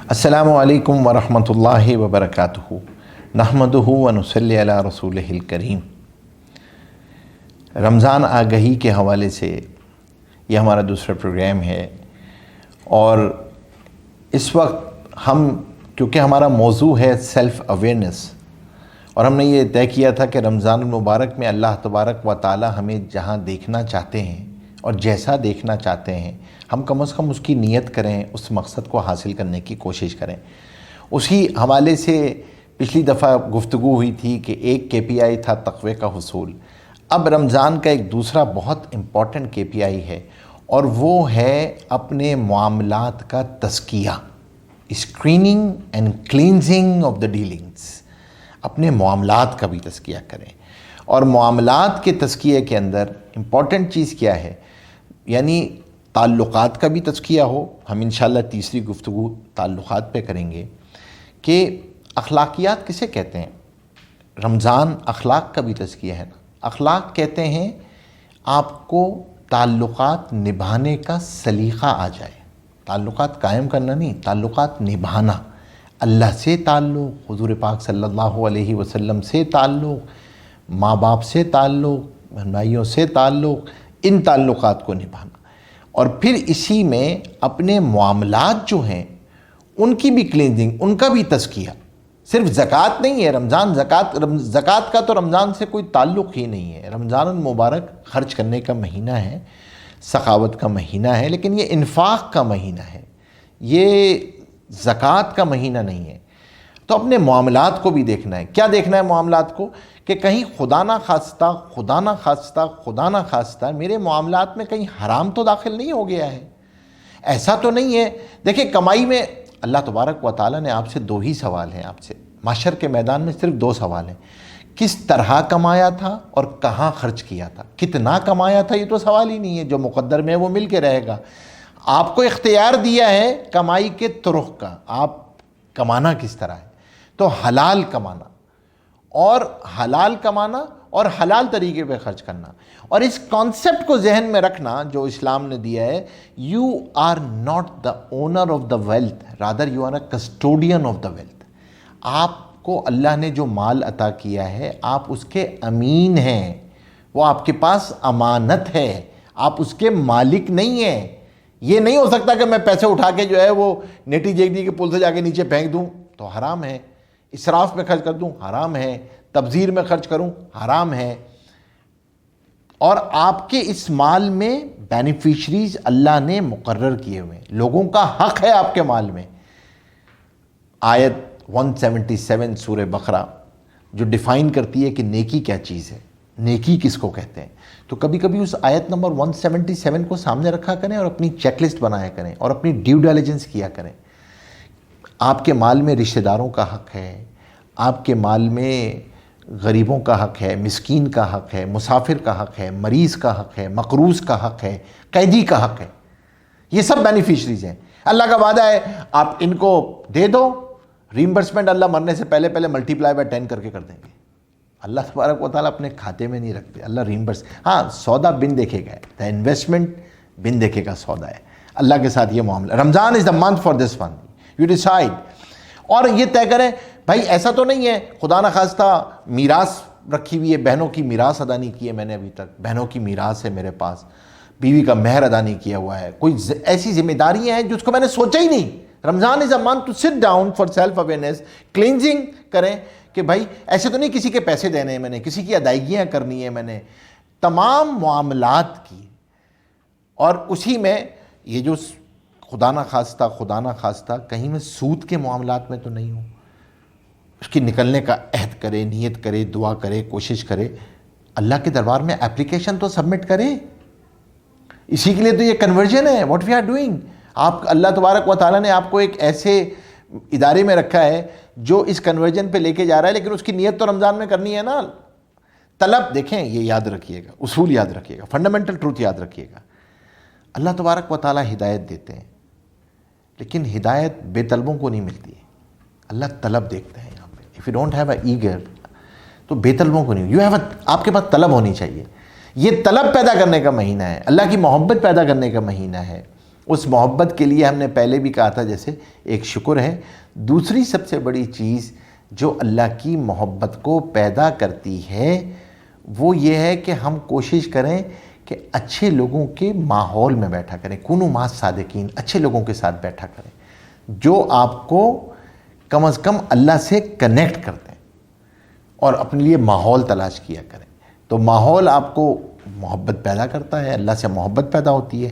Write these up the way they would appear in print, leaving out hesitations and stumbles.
السلام علیکم ورحمۃ اللہ وبرکاتہ نحمدہ ونصلی علی رسولہ کریم۔ رمضان آگہی کے حوالے سے یہ ہمارا دوسرا پروگرام ہے، اور اس وقت کیونکہ ہمارا موضوع ہے سیلف اویئرنیس، اور ہم نے یہ طے کیا تھا کہ رمضان المبارک میں اللہ تبارک و تعالی ہمیں جہاں دیکھنا چاہتے ہیں اور جیسا دیکھنا چاہتے ہیں، ہم کم از کم اس کی نیت کریں، اس مقصد کو حاصل کرنے کی کوشش کریں۔ اسی حوالے سے پچھلی دفعہ گفتگو ہوئی تھی کہ ایک KPI تھا تقوی کا حصول۔ اب رمضان کا ایک دوسرا بہت امپورٹنٹ KPI ہے، اور وہ ہے اپنے معاملات کا تزکیہ، screening and cleansing of the dealings. اپنے معاملات کا بھی تزکیہ کریں، اور معاملات کے تزکیے کے اندر امپورٹنٹ چیز کیا ہے، یعنی تعلقات کا بھی تزکیہ ہو۔ ہم انشاءاللہ تیسری گفتگو تعلقات پہ کریں گے کہ اخلاقیات کسے کہتے ہیں۔ رمضان اخلاق کا بھی تزکیہ ہے نا۔ اخلاق کہتے ہیں آپ کو تعلقات نبھانے کا سلیقہ آ جائے، تعلقات قائم کرنا نہیں، تعلقات نبھانا، اللہ سے تعلق، حضور پاک صلی اللہ علیہ وسلم سے تعلق، ماں باپ سے تعلق، بہن بھائیوں سے تعلق، ان تعلقات کو نبھانا، اور پھر اسی میں اپنے معاملات جو ہیں ان کی بھی کلینزنگ، ان کا بھی تزکیہ۔ صرف زکوٰۃ نہیں ہے، زکوٰۃ کا تو رمضان سے کوئی تعلق ہی نہیں ہے۔ رمضان المبارک خرچ کرنے کا مہینہ ہے، سخاوت کا مہینہ ہے، لیکن یہ انفاق کا مہینہ ہے، یہ زکوٰۃ کا مہینہ نہیں ہے۔ تو اپنے معاملات کو بھی دیکھنا ہے۔ کیا دیکھنا ہے معاملات کو؟ کہ کہیں خدا نہ خواستہ میرے معاملات میں کہیں حرام تو داخل نہیں ہو گیا ہے، ایسا تو نہیں ہے۔ دیکھیں، کمائی میں اللہ تبارک و تعالیٰ نے آپ سے دو ہی سوال ہیں، آپ سے محشر کے میدان میں صرف دو سوال ہیں۔ کس طرح کمایا تھا اور کہاں خرچ کیا تھا؟ کتنا کمایا تھا یہ تو سوال ہی نہیں ہے، جو مقدر میں وہ مل کے رہے گا۔ آپ کو اختیار دیا ہے کمائی کے طرق کا، آپ کمانا کس طرح ہے۔ تو حلال کمانا اور حلال طریقے پہ خرچ کرنا، اور اس کانسیپٹ کو ذہن میں رکھنا جو اسلام نے دیا ہے، you are not the owner of the wealth, rather you are a custodian of the wealth. آپ کو اللہ نے جو مال عطا کیا ہے، آپ اس کے امین ہیں، وہ آپ کے پاس امانت ہے، آپ اس کے مالک نہیں ہیں۔ یہ نہیں ہو سکتا کہ میں پیسے اٹھا کے جو ہے وہ نیٹی جیگنی کے پل سے جا کے نیچے پھینک دوں تو حرام ہے، اسراف میں خرچ کر دوں حرام ہے، تبذیر میں خرچ کروں حرام ہے۔ اور آپ کے اس مال میں بینیفیشریز اللہ نے مقرر کیے ہوئے ہیں، لوگوں کا حق ہے آپ کے مال میں۔ آیت 177 سورہ بقرہ جو ڈیفائن کرتی ہے کہ نیکی کیا چیز ہے، نیکی کس کو کہتے ہیں، تو کبھی کبھی اس آیت نمبر 177 کو سامنے رکھا کریں اور اپنی چیک لسٹ بنایا کریں اور اپنی ڈیو ڈیلیجنس کیا کریں۔ آپ کے مال میں رشتہ داروں کا حق ہے، آپ کے مال میں غریبوں کا حق ہے، مسکین کا حق ہے، مسافر کا حق ہے، مریض کا حق ہے، مقروض کا حق ہے، قیدی کا حق ہے۔ یہ سب بینیفیشریز ہیں۔ اللہ کا وعدہ ہے آپ ان کو دے دو، ریمبرسمنٹ اللہ مرنے سے پہلے ملٹی پلائی بائی 10 کر کے کر دیں گے۔ اللہ تبارک و تعالیٰ اپنے کھاتے میں نہیں رکھتے، اللہ ریمبرس، ہاں سودا بن دیکھے گا، دا انویسٹمنٹ بن دیکھے گا سودا ہے۔ اللہ کے ساتھ یہ معاملہ، Ramzan is the month for this one, you decide, اور یہ طے کریں بھائی ایسا تو نہیں ہے خدا نہ خواستہ میراث رکھی ہوئی ہے، بہنوں کی میراث ادا نہیں کی ہے میں نے ابھی تک، بہنوں کی میراث ہے میرے پاس، بیوی کا مہر ادا نہیں کیا ہوا ہے، کوئی ایسی ذمہ داریاں ہیں جس کو میں نے سوچا ہی نہیں۔ Ramzan is a month to sit down for self awareness, cleansing کریں کہ بھائی ایسے تو نہیں کسی کے پیسے دینے ہیں میں نے، کسی کی ادائیگیاں کرنی ہے میں نے، تمام معاملات کی۔ اور اسی میں یہ جو خدا نہ خواستہ کہیں میں سود کے معاملات میں تو نہیں ہوں، اس کی نکلنے کا عہد کرے، نیت کرے، دعا کرے، کوشش کرے، اللہ کے دربار میں اپلیکیشن تو سبمٹ کرے۔ اسی کے لیے تو یہ کنورژن ہے، واٹ وی آر ڈوئنگ۔ آپ اللہ تبارک و تعالیٰ نے آپ کو ایک ایسے ادارے میں رکھا ہے جو اس کنورژن پہ لے کے جا رہا ہے، لیکن اس کی نیت تو رمضان میں کرنی ہے نا۔ طلب دیکھیں، یہ یاد رکھیے گا، اصول یاد رکھیے گا، فنڈامنٹل ٹروتھ یاد رکھیے گا۔ اللہ تبارک و تعالیٰ ہدایت دیتے ہیں، لیکن ہدایت بے طلبوں کو نہیں ملتی ہے، اللہ طلب دیکھتے ہیں یہاں پہ۔ If you don't have a eager, تو بے طلبوں کو نہیں، آپ کے پاس طلب ہونی چاہیے۔ یہ طلب پیدا کرنے کا مہینہ ہے، اللہ کی محبت پیدا کرنے کا مہینہ ہے، اس محبت کے لیے ہم نے پہلے بھی کہا تھا جیسے ایک شکر ہے. دوسری سب سے بڑی چیز جو اللہ کی محبت کو پیدا کرتی ہے وہ یہ ہے کہ ہم کوشش کریں کہ اچھے لوگوں کے ماحول میں بیٹھا کریں. کونوا مع الصادقین، اچھے لوگوں کے ساتھ بیٹھا کریں جو آپ کو کم از کم اللہ سے کنیکٹ کرتے ہیں، اور اپنے لیے ماحول تلاش کیا کریں. تو ماحول آپ کو محبت پیدا کرتا ہے، اللہ سے محبت پیدا ہوتی ہے.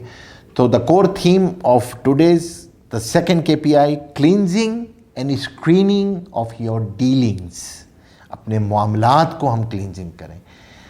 تو the core theme of today's the second KPI، cleansing and screening of your dealings. اپنے معاملات کو ہم کلینزنگ کریں.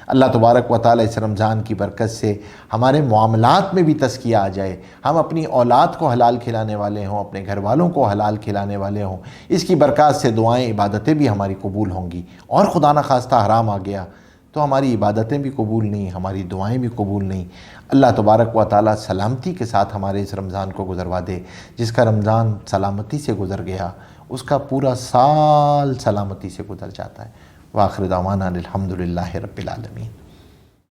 اللہ تبارک و تعالیٰ اس رمضان کی برکت سے ہمارے معاملات میں بھی تزکیہ آ جائے، ہم اپنی اولاد کو حلال کھلانے والے ہوں، اپنے گھر والوں کو حلال کھلانے والے ہوں. اس کی برکات سے دعائیں عبادتیں بھی ہماری قبول ہوں گی. اور خدا نخواستہ حرام آ گیا تو ہماری عبادتیں بھی قبول نہیں، ہماری دعائیں بھی قبول نہیں. اللہ تبارک و تعالیٰ سلامتی کے ساتھ ہمارے اس رمضان کو گزروا دے. جس کا رمضان سلامتی سے گزر گیا اس کا پورا سال سلامتی سے گزر جاتا ہے. وآخر دعوانا الحمدللہ رب العالمین.